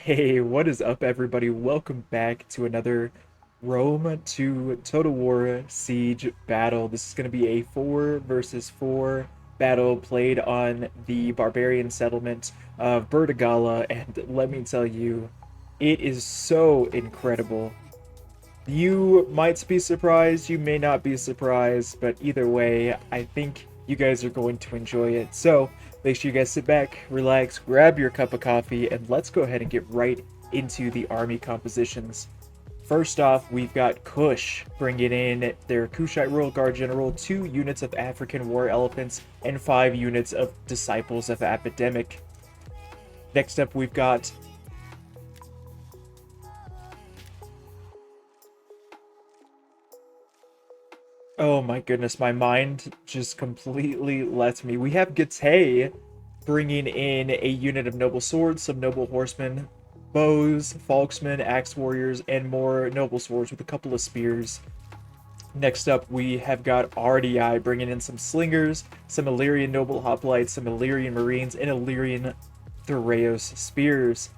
Hey, what is up, everybody? Welcome back to another Rome to Total War Siege battle. This is going to be a 4 versus 4 battle played on the barbarian settlement of Bertigala, and let me tell you, it is so incredible. You might be surprised, you may not be surprised, but either way, I think you guys are going to enjoy it. So make sure you guys sit back, relax, grab your cup of coffee, and let's go ahead and get right into the army compositions. First off, we've got Kush bringing in their Kushite Royal Guard General, 2 units of African War Elephants, and 5 units of Disciples of Epidemic. Next up, we've got oh my goodness, my mind just completely left me. We have Gate bringing in a unit of noble swords, some noble horsemen, bows, falksmen, axe warriors, and more noble swords with a couple of spears. Next up, we have got RDI bringing in some slingers, some Illyrian noble hoplites, some Illyrian marines, and Illyrian Thureos spears.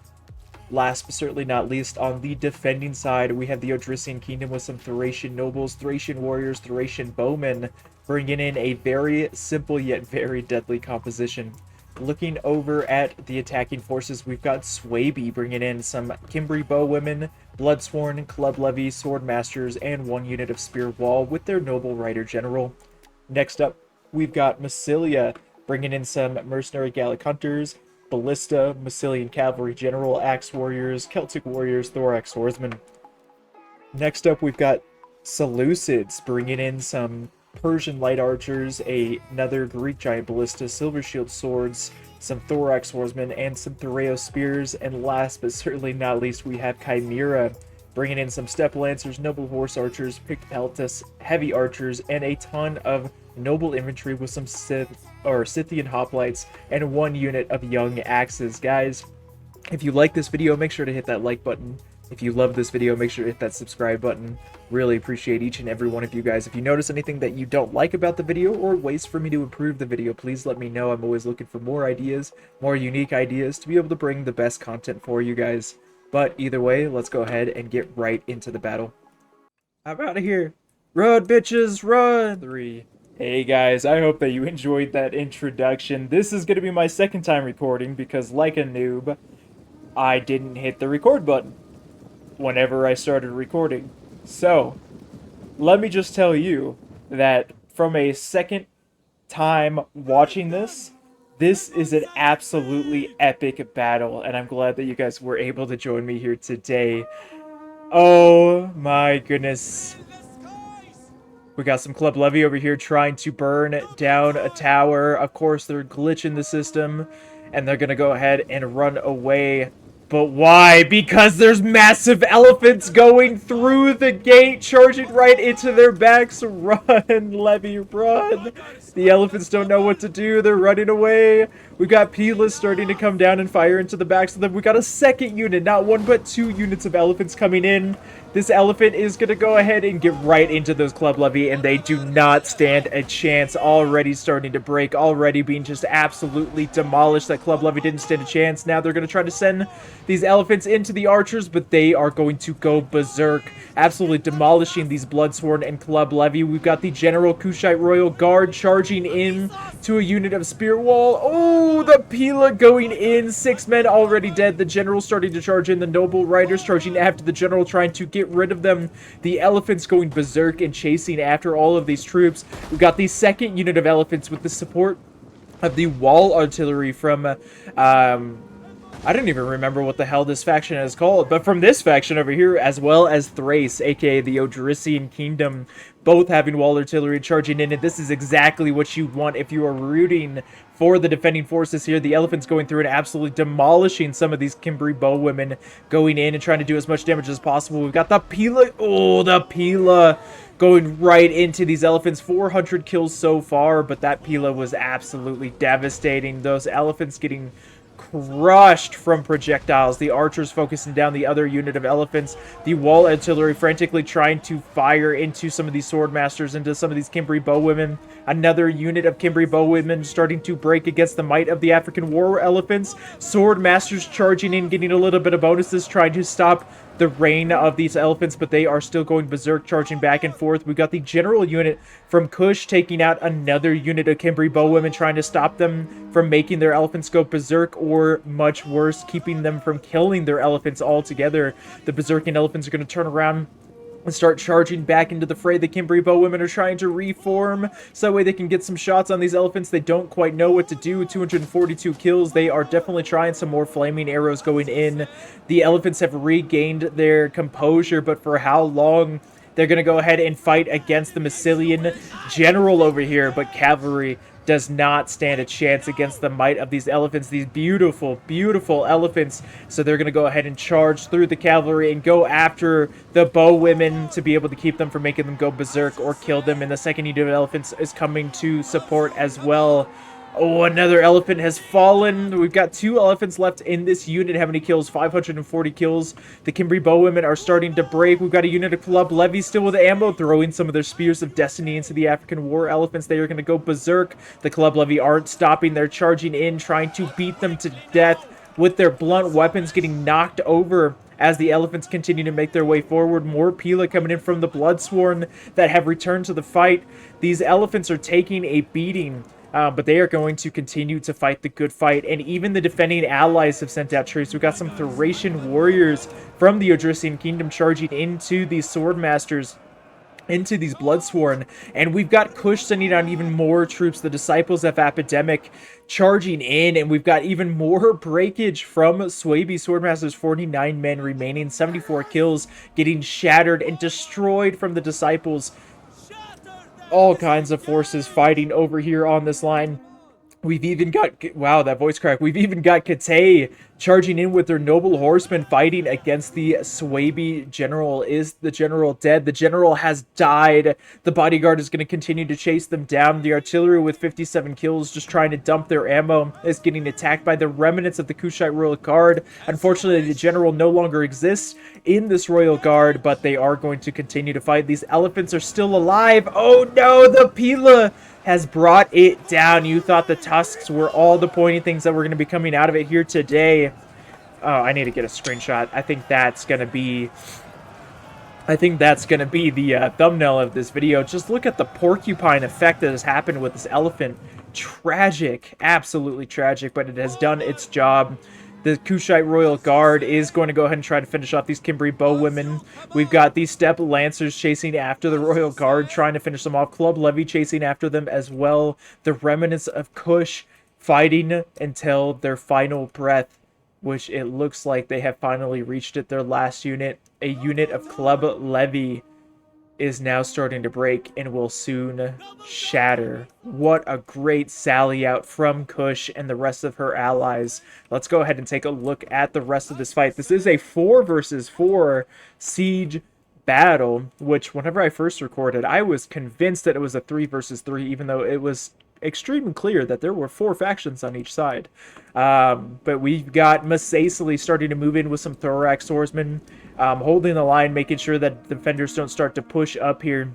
Last but certainly not least, on the defending side, we have the Odrysian Kingdom with some Thracian nobles, Thracian warriors, Thracian bowmen, bringing in a very simple yet very deadly composition. Looking over at the attacking forces, we've got Swaby bringing in some Cimbri bowwomen, Bloodsworn, Club Levy, Sword Masters, and 1 unit of Spear Wall with their noble Rider General. Next up, we've got Massilia bringing in some mercenary Gallic hunters, Ballista, Massilian Cavalry General, Axe Warriors, Celtic Warriors, Thorax Swordsmen. Next up, we've got Seleucids bringing in some Persian Light Archers, another Greek Giant Ballista, Silver Shield Swords, some Thorax Swordsmen, and some Thureos Spears. And last but certainly not least, we have Chimera bringing in some Steppe Lancers, Noble Horse Archers, Picked Peltas, Heavy Archers, and a ton of noble infantry with some Scythian hoplites and 1 unit of young axes. Guys, if you like this video, make sure to hit that like button. If you love this video, make sure to hit that subscribe button. Really appreciate each and every one of you guys. If you notice anything that you don't like about the video or ways for me to improve the video, please let me know. I'm always looking for more ideas, more unique ideas to be able to bring the best content for you guys. But either way, let's go ahead and get right into the battle. I'm out of here. Run, bitches, run! 3. Hey guys, I hope that you enjoyed that introduction. This is going to be my second time recording because, like a noob, I didn't hit the record button whenever I started recording. So, let me just tell you that from a second time watching this, this is an absolutely epic battle, and I'm glad that you guys were able to join me here today. Oh my goodness. We got some Club Levy over here trying to burn down a tower. Of course, they're glitching the system, and they're gonna go ahead and run away. But why? Because there's massive elephants going through the gate, charging right into their backs. Run, Levy, run! The elephants don't know what to do. They're running away. We got Pilas starting to come down and fire into the backs of them. We got a second unit, not 1 but 2 units of elephants coming in. This elephant is going to go ahead and get right into those Club Levy, and they do not stand a chance. Already starting to break, already being just absolutely demolished. That Club Levy didn't stand a chance. Now they're going to try to send these elephants into the archers, but they are going to go berserk, absolutely demolishing these Bloodsworn and Club Levy. We've got the General Kushite Royal Guard charging in to a unit of Spear Wall. Oh, the Pila going in. 6 men already dead. The General starting to charge in. The Noble Riders charging after the General, trying to get rid of them. The elephants going berserk and chasing after all of these troops. We've got the second unit of elephants with the support of the wall artillery from I don't even remember what the hell this faction is called, but from this faction over here, as well as Thrace, aka the Odrysian Kingdom, both having wall artillery charging in, and this is exactly what you want if you are rooting for the defending forces here. The elephants going through and absolutely demolishing some of these Cimbri bowwomen, going in and trying to do as much damage as possible. We've got the Pila. Oh, the Pila going right into these elephants. 400 kills so far, but that Pila was absolutely devastating. Those elephants getting crushed from projectiles. The archers focusing down the other unit of elephants. The wall artillery frantically trying to fire into some of these sword masters, into some of these Cimbri bowwomen. Another unit of Kimbri bowwomen starting to break against the might of the African war elephants. Sword masters charging in, getting a little bit of bonuses, trying to stop the reign of these elephants, but they are still going berserk, charging back and forth. We've got the general unit from Kush taking out another unit of Kimbri bowwomen, trying to stop them from making their elephants go berserk, or much worse, keeping them from killing their elephants altogether. The berserking elephants are going to turn around and start charging back into the fray. The Kimbri bowwomen are trying to reform so that way they can get some shots on these elephants. They don't quite know what to do. 242 kills. They are definitely trying some more flaming arrows going in. The elephants have regained their composure, but for how long? They're going to go ahead and fight against the Massilian general over here, but cavalry does not stand a chance against the might of these elephants, these beautiful, beautiful elephants. So they're going to go ahead and charge through the cavalry and go after the bowwomen to be able to keep them from making them go berserk or kill them. And the second unit of elephants is coming to support as well. Oh, another elephant has fallen. We've got 2 elephants left in this unit. How many kills? 540 kills. The Kimbri bowwomen are starting to break. We've got a unit of Club Levy still with ammo, throwing some of their spears of destiny into the African war elephants. They are going to go berserk. The Club Levy aren't stopping. They're charging in, trying to beat them to death with their blunt weapons, getting knocked over as the elephants continue to make their way forward. More Pila coming in from the Bloodsworn that have returned to the fight. These elephants are taking a beating. But they are going to continue to fight the good fight. And even the defending allies have sent out troops. We've got some Thracian warriors from the Odrysian kingdom charging into these sword masters, into these Bloodsworn. And we've got Kush sending out even more troops. The disciples of Epidemic charging in. And we've got even more breakage from Swaby Swordmasters. 49 men remaining. 74 kills getting shattered and destroyed from the disciples. All kinds of forces fighting over here on this line. We've even got, wow, that voice crack. We've even got Kate charging in with their noble horsemen, fighting against the Swaby general. Is the general dead? The general has died. The bodyguard is going to continue to chase them down. The artillery with 57 kills, just trying to dump their ammo, is getting attacked by the remnants of the Kushite Royal Guard. Unfortunately, the general no longer exists in this Royal Guard, but they are going to continue to fight. These elephants are still alive. Oh no, the Pila has brought it down. You thought the tusks were all the pointy things that were going to be coming out of it here today. Oh, I need to get a screenshot. I think that's going to be the thumbnail of this video. Just look at the porcupine effect that has happened with this elephant. Tragic, absolutely tragic, but it has done its job. The Kushite Royal Guard is going to go ahead and try to finish off these Kimbri bowwomen. We've got these Steppe Lancers chasing after the Royal Guard, trying to finish them off. Club Levy chasing after them as well. The remnants of Kush fighting until their final breath, which it looks like they have finally reached it. Their last unit, a unit of Club Levy, is now starting to break and will soon shatter. What a great sally out from Kush and the rest of her allies. Let's go ahead and take a look at the rest of this fight. This is a 4 versus 4 siege battle, which whenever I first recorded, I was convinced that it was a 3 versus 3, even though it was extremely clear that there were 4 factions on each side. But we've got Masacely starting to move in with some Thorax swordsmen, holding the line, making sure that defenders don't start to push up here,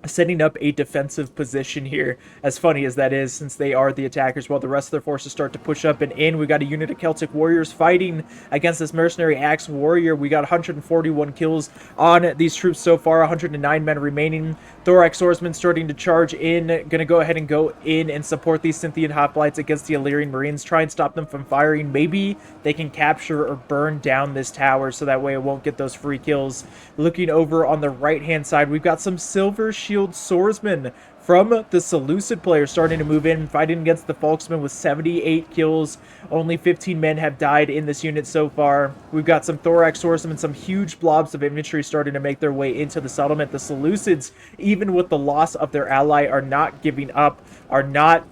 setting up a defensive position here, as funny as that is, since they are the attackers, while the rest of their forces start to push up and in. We got a unit of Celtic warriors fighting against this mercenary axe warrior. We got 141 kills on these troops so far, 109 men remaining. Thorax swordsmen starting to charge in, gonna go ahead and go in and support these Scythian hoplites against the Illyrian marines, try and stop them from firing. Maybe they can capture or burn down this tower so that way it won't get those free kills. Looking over on the right hand side, we've got some silver shield swordsmen from the Seleucid player starting to move in, fighting against the Folksmen with 78 kills. Only 15 men have died in this unit so far. We've got some Thorax swordsmen, some huge blobs of infantry starting to make their way into the settlement. The Seleucids, even with the loss of their ally, are not giving up, are not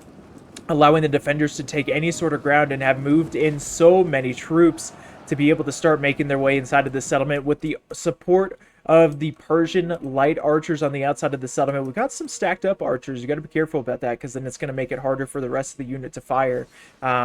allowing the defenders to take any sort of ground, and have moved in so many troops to be able to start making their way inside of the settlement with the support of the Persian light archers on the outside of the settlement. We've got some stacked up archers. You got to be careful about that, because then it's going to make it harder for the rest of the unit to fire.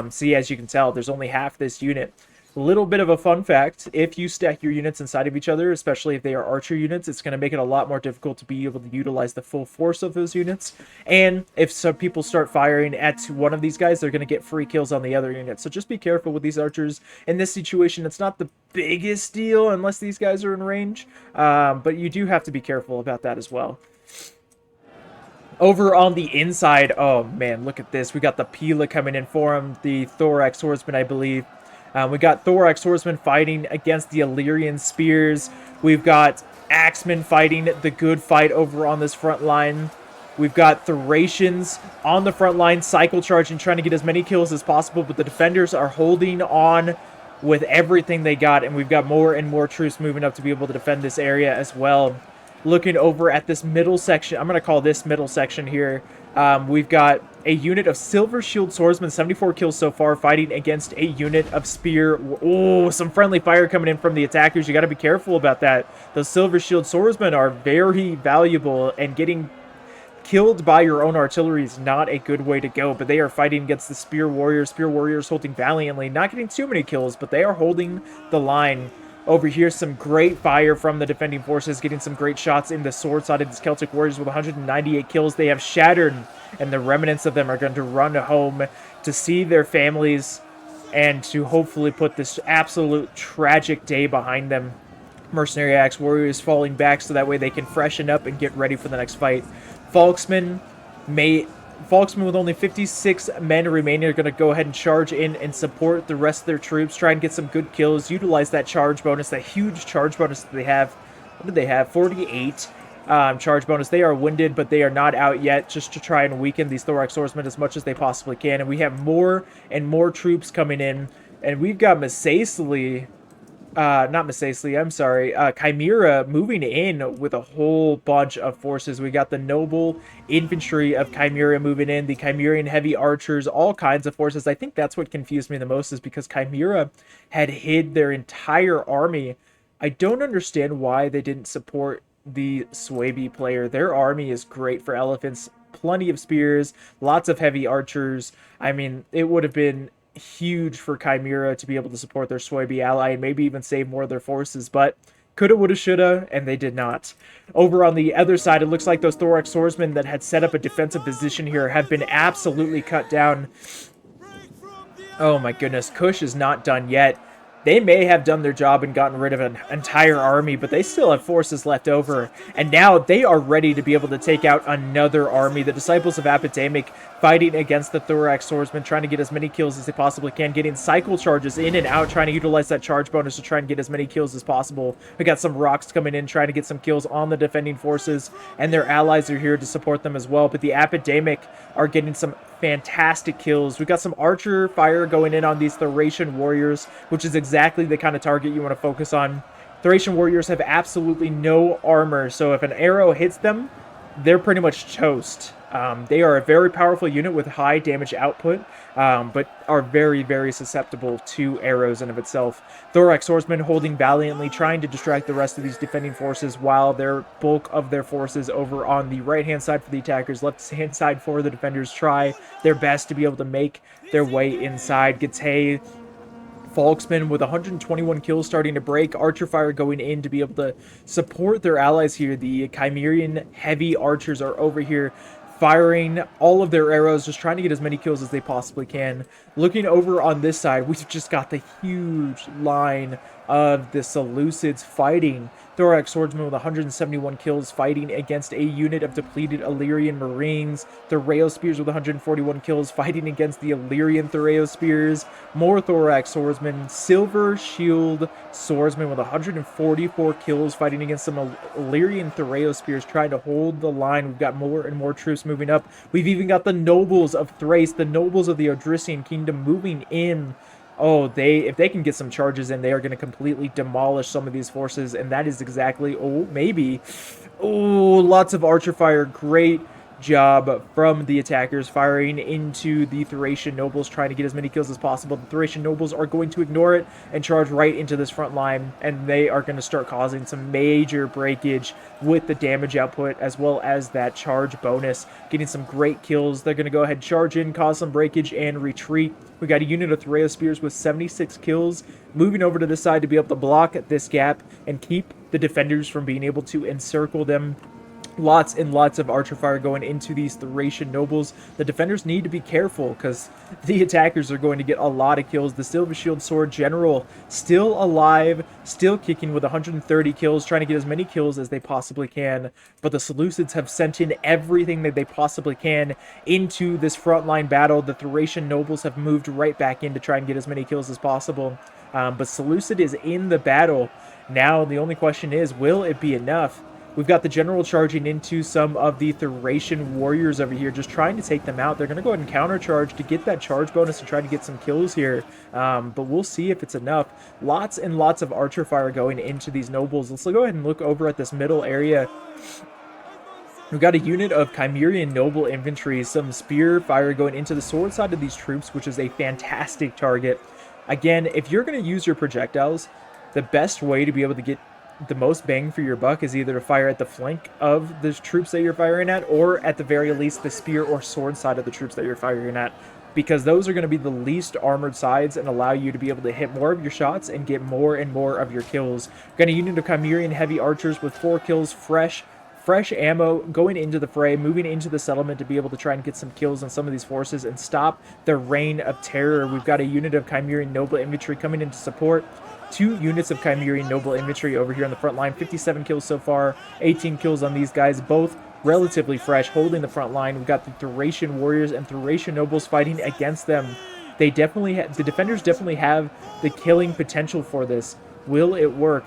See, as you can tell, there's only half this unit Little bit of a fun fact, if you stack your units inside of each other, especially if they are archer units, it's going to make it a lot more difficult to be able to utilize the full force of those units. And if some people start firing at one of these guys, they're going to get free kills on the other unit. So just be careful with these archers. In this situation, it's not the biggest deal unless these guys are in range, but you do have to be careful about that as well. Over on the inside, oh man, look at this. We got the Pila coming in for him, the Thorax Swordsman, I believe. We got Thorax Swordsman fighting against the Illyrian Spears. We've got Axemen fighting the good fight over on this front line. We've got Thracians on the front line, cycle charging, trying to get as many kills as possible, but the defenders are holding on with everything they got, and we've got more and more troops moving up to be able to defend this area as well. Looking over at this middle section, I'm going to call this middle section here. We've got a unit of Silver Shield Swordsmen, 74 kills so far, fighting against a unit of Spear. Oh, some friendly fire coming in from the attackers. You got to be careful about that. Those Silver Shield Swordsmen are very valuable, and getting killed by your own artillery is not a good way to go, but they are fighting against the Spear Warriors. Spear Warriors holding valiantly, not getting too many kills, but they are holding the line. Over here, some great fire from the defending forces, getting some great shots in the sword side of these Celtic Warriors with 198 kills. They have shattered, and the remnants of them are going to run home to see their families and to hopefully put this absolute tragic day behind them. Mercenary Axe Warriors falling back so that way they can freshen up and get ready for the next fight. Falksmen with only 56 men remaining are going to go ahead and charge in and support the rest of their troops, try and get some good kills, utilize that charge bonus, that huge charge bonus that they have. What did they have? 48 charge bonus. They are winded, but they are not out yet, just to try and weaken these Thorax Swordsmen as much as they possibly can. And we have more and more troops coming in, and we've got Chimera moving in with a whole bunch of forces. We got the noble infantry of Chimera moving in, the Chimerian heavy archers, all kinds of forces. I think that's what confused me the most, is because Chimera had hid their entire army. I don't understand why they didn't support the Swaby player. Their army is great for elephants, plenty of spears, lots of heavy archers. I mean, it would have been huge for Chimera to be able to support their Swaby ally and maybe even save more of their forces, but coulda, woulda, shoulda, and they did not. Over on the other side, it looks like those Thorax Swordsmen that had set up a defensive position here have been absolutely cut down. Oh my goodness, Kush is not done yet. They may have done their job and gotten rid of an entire army, but they still have forces left over. And now they are ready to be able to take out another army. The Disciples of Epidemic fighting against the Thorax Swordsmen, trying to get as many kills as they possibly can, getting cycle charges in and out, trying to utilize that charge bonus to try and get as many kills as possible. We got some rocks coming in, trying to get some kills on the defending forces, and their allies are here to support them as well. But the Epidemic are getting some fantastic kills. We got some archer fire going in on these Thracian warriors, which is exactly the kind of target you want to focus on. Thracian warriors have absolutely no armor, so if an arrow hits them, they're pretty much toast. They are a very powerful unit with high damage output, but are very, very susceptible to arrows in of itself. Thorax Swordsmen holding valiantly, trying to distract the rest of these defending forces, while their bulk of their forces over on the right-hand side for the attackers, left-hand side for the defenders try their best to be able to make their way inside. Gitay Falksmen with 121 kills starting to break. Archer fire going in to be able to support their allies here. The Chimerian heavy archers are over here firing all of their arrows, just trying to get as many kills as they possibly can. Looking over on this side, we've just got the huge line of the Seleucids fighting. Thorax Swordsman with 171 kills fighting against a unit of depleted Illyrian Marines. Thoreo Spears with 141 kills fighting against the Illyrian Thoreo Spears. More Thorax Swordsmen. Silver Shield Swordsman with 144 kills fighting against some Illyrian Thoreo Spears, trying to hold the line. We've got more and more troops moving up. We've even got the nobles of Thrace, the nobles of the Odrysian kingdom moving in. Oh, if they can get some charges in, they are going to completely demolish some of these forces, and that is exactly, maybe. Oh, lots of archer fire, great job from the attackers, firing into the Thracian nobles, trying to get as many kills as possible. The Thracian nobles are going to ignore it and charge right into this front line, and they are going to start causing some major breakage with the damage output as well as that charge bonus, getting some great kills. They're going to go ahead, charge in, cause some breakage, and retreat. We got a unit of Thraeo Spears with 76 kills, moving over to this side to be able to block this gap and keep the defenders from being able to encircle them. Lots and lots of archer fire going into these Thracian nobles. The defenders need to be careful because the attackers are going to get a lot of kills. The Silver Shield Sword General still alive, still kicking with 130 kills, trying to get as many kills as they possibly can. But the Seleucids have sent in everything that they possibly can into this frontline battle. The Thracian nobles have moved right back in to try and get as many kills as possible. But Seleucid is in the battle. Now the only question is, will it be enough? We've got the general charging into some of the Thracian warriors over here, just trying to take them out. They're going to go ahead and counter-charge to get that charge bonus and try to get some kills here. But we'll see if it's enough. Lots and lots of archer fire going into these nobles. Let's go ahead and look over at this middle area. We've got a unit of Chimerian noble infantry, some spear fire going into the sword side of these troops, which is a fantastic target. Again, if you're going to use your projectiles, the best way to be able to get the most bang for your buck is either to fire at the flank of the troops that you're firing at, or at the very least the spear or sword side of the troops that you're firing at, because those are going to be the least armored sides and allow you to be able to hit more of your shots and get more and more of your kills. Got a unit of Chimerian heavy archers with 4 kills, fresh ammo going into the fray, moving into the settlement to be able to try and get some kills on some of these forces and stop the reign of terror. We've got a unit of Chimerian noble infantry coming in to support. 2 units of Chimerian noble infantry over here on the front line. 57 kills so far, 18 kills on these guys, both relatively fresh, holding the front line. We've got the Thracian warriors and Thracian nobles fighting against them. They definitely the defenders definitely have the killing potential for this. Will it work?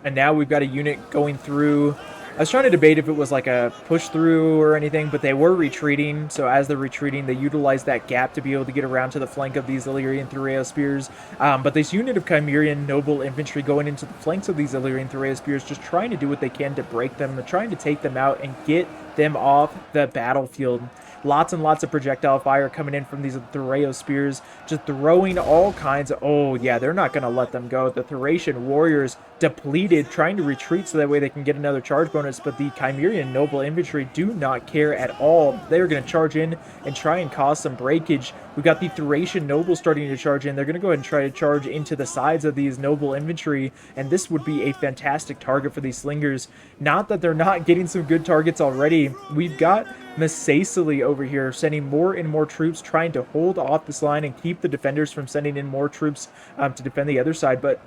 And now we've got a unit going through. I was trying to debate if it was like a push through or anything, but they were retreating. So as they're retreating, they utilize that gap to be able to get around to the flank of these Illyrian Thraeo Spears. But this unit of Chimerian noble infantry going into the flanks of these Illyrian Thraeo Spears, just trying to do what they can to break them, trying to take them out and get them off the battlefield. Lots and lots of projectile fire coming in from these Thraeo Spears, just throwing all kinds of... Oh, yeah, they're not going to let them go. The Thracian warriors depleted, trying to retreat so that way they can get another charge bonus, but the Chimerian noble infantry do not care at all. They're going to charge in and try and cause some breakage. We've got the Thracian nobles starting to charge in. They're going to go ahead and try to charge into the sides of these noble infantry, and this would be a fantastic target for these slingers. Not that they're not getting some good targets already. We've got Masacily over here sending more and more troops, trying to hold off this line and keep the defenders from sending in more troops to defend the other side. But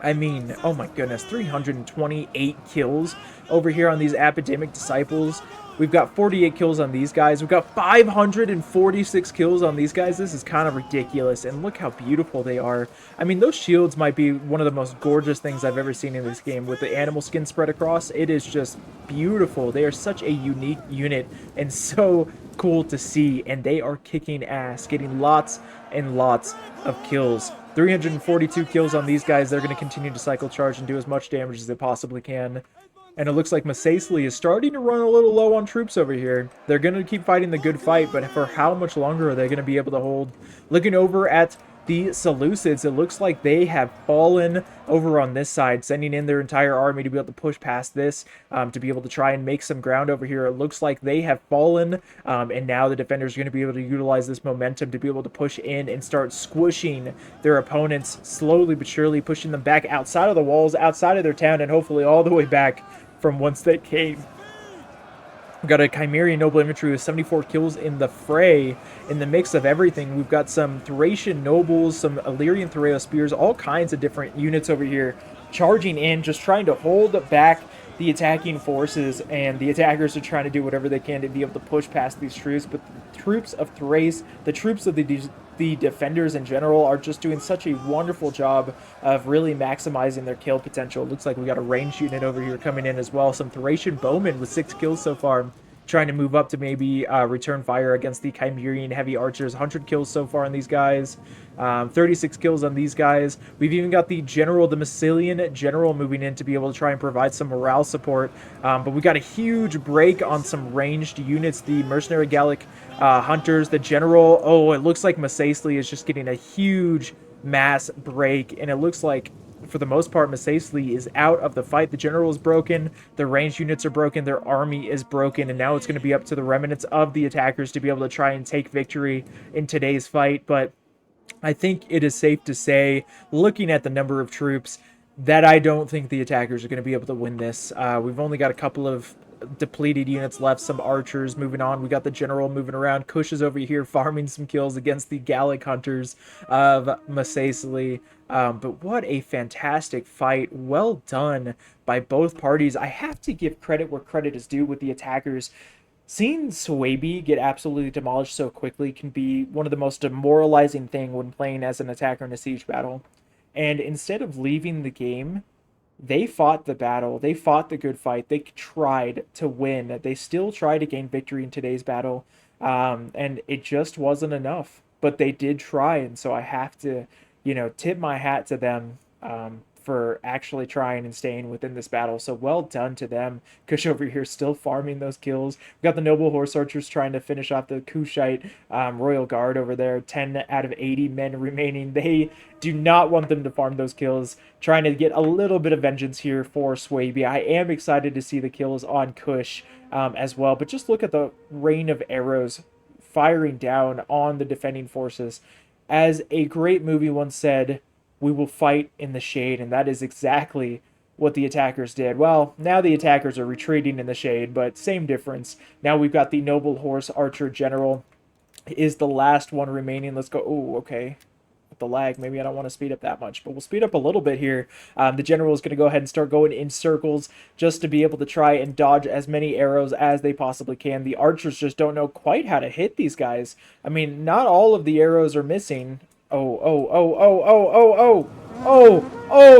I mean, oh my goodness, 328 kills over here on these Epidemic Disciples. We've got 48 kills on these guys. We've got 546 kills on these guys. This is kind of ridiculous. And look how beautiful they are. I mean, those shields might be one of the most gorgeous things I've ever seen in this game. With the animal skin spread across, it is just beautiful. They are such a unique unit and so cool to see. And they are kicking ass, getting lots and lots of kills. 342 kills on these guys. They're going to continue to cycle charge and do as much damage as they possibly can. And it looks like Masacely is starting to run a little low on troops over here. They're going to keep fighting the good fight, but for how much longer are they going to be able to hold? Looking over at the Seleucids, it looks like they have fallen over on this side, sending in their entire army to be able to push past this, to be able to try and make some ground over here. It looks like they have fallen, and now the defenders are going to be able to utilize this momentum to be able to push in and start squishing their opponents, slowly but surely pushing them back outside of the walls, outside of their town, and hopefully all the way back from whence they came. We've got a Chimerian noble infantry with 74 kills in the fray. In the mix of everything, we've got some Thracian nobles, some Illyrian Thraeo Spears, all kinds of different units over here charging in, just trying to hold back the attacking forces, and the attackers are trying to do whatever they can to be able to push past these troops. But the troops of Thrace, the troops of the defenders in general, are just doing such a wonderful job of really maximizing their kill potential. It looks like we got a ranged unit over here coming in as well. Some Thracian bowmen with 6 kills so far. trying to move up to maybe return fire against the Chimerian heavy archers. 100 kills so far on these guys, 36 kills on these guys. We've even got the general, the Massilian general, moving in to be able to try and provide some morale support. But we got a huge break on some ranged units. The mercenary Gallic hunters, the general. Oh, it looks like Massasli is just getting a huge mass break, and it looks like for the most part, Massasli is out of the fight. The general is broken, the ranged units are broken, their army is broken, and now it's going to be up to the remnants of the attackers to be able to try and take victory in today's fight. But I think it is safe to say, looking at the number of troops, that I don't think the attackers are going to be able to win this. We've only got a couple of depleted units left, some archers moving on. We got the general moving around. Kush is over here farming some kills against the Gallic hunters of Massasli. But what a fantastic fight. Well done by both parties. I have to give credit where credit is due with the attackers. Seeing Swaby get absolutely demolished so quickly can be one of the most demoralizing thing when playing as an attacker in a siege battle. And instead of leaving the game, they fought the battle. They fought the good fight. They tried to win. They still tried to gain victory in today's battle. And it just wasn't enough. But they did try, and so I have to, tip my hat to them for actually trying and staying within this battle. So well done to them. Kush over here still farming those kills. We got the noble horse archers trying to finish off the Kushite royal guard over there. 10 out of 80 men remaining. They do not want them to farm those kills. Trying to get a little bit of vengeance here for Swaby. I am excited to see the kills on Kush as well. But just look at the rain of arrows firing down on the defending forces. As a great movie once said, we will fight in the shade, and that is exactly what the attackers did. Well, now the attackers are retreating in the shade, but same difference. Now we've got the noble horse archer general is the last one remaining. Let's go. Oh, okay. With the lag, maybe I don't want to speed up that much, but we'll speed up a little bit here. The general is going to go ahead and start going in circles just to be able to try and dodge as many arrows as they possibly can. The archers just don't know quite how to hit these guys. I mean, not all of the arrows are missing. Oh,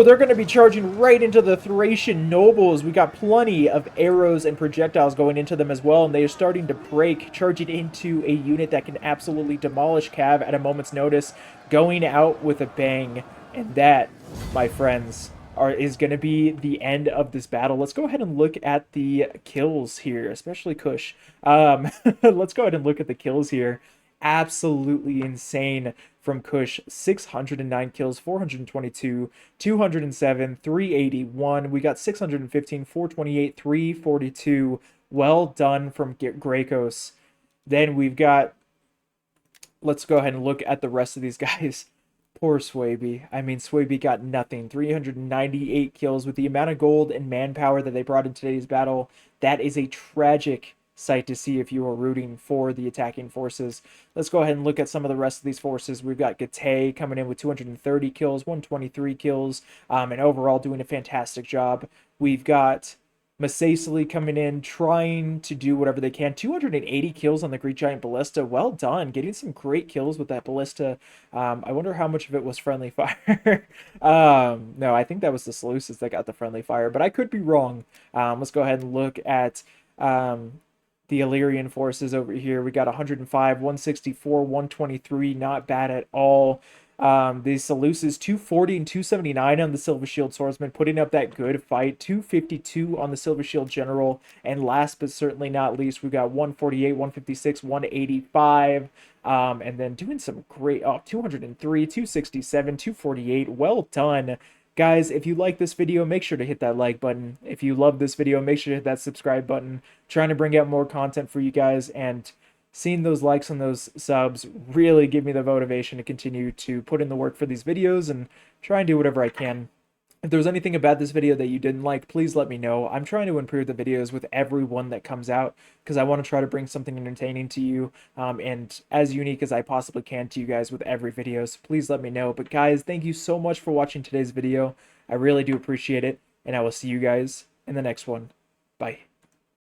they're going to be charging right into the Thracian nobles. We got plenty of arrows and projectiles going into them as well, and they are starting to break, charging into a unit that can absolutely demolish Cav at a moment's notice, going out with a bang. And that, my friends, is going to be the end of this battle. Let's go ahead and look at the kills here, especially Kush. Let's go ahead and look at the kills here. Absolutely insane from Kush. 609 kills, 422, 207, 381. We got 615, 428, 342. Well done from Grakos. Then we've got, let's go ahead and look at the rest of these guys. Poor Swaby. I mean, Swaby got nothing. 398 kills with the amount of gold and manpower that they brought in today's battle. That is a tragic sight to see if you are rooting for the attacking forces. Let's go ahead and look at some of the rest of these forces. We've got Gate coming in with 230 kills, 123 kills, and overall doing a fantastic job. We've got Massasli coming in, trying to do whatever they can. 280 kills on the Greek Giant Ballista. Well done. Getting some great kills with that Ballista. I wonder how much of it was friendly fire. No, I think that was the Seleucus that got the friendly fire, but I could be wrong. Let's go ahead and look at the Illyrian forces over here. We got 105, 164, 123. Not bad at all. The Seleucus 240 and 279 on the Silver Shield Swordsman, putting up that good fight. 252 on the Silver Shield General. And last but certainly not least, we got 148, 156, 185. And then doing some great, 203, 267, 248. Well done. Guys, if you like this video, make sure to hit that like button. If you love this video, make sure to hit that subscribe button. Trying to bring out more content for you guys, and seeing those likes and those subs really give me the motivation to continue to put in the work for these videos and try and do whatever I can. If there was anything about this video that you didn't like, please let me know. I'm trying to improve the videos with every one that comes out because I want to try to bring something entertaining to you and as unique as I possibly can to you guys with every video. So please let me know. But guys, thank you so much for watching today's video. I really do appreciate it, and I will see you guys in the next one. Bye.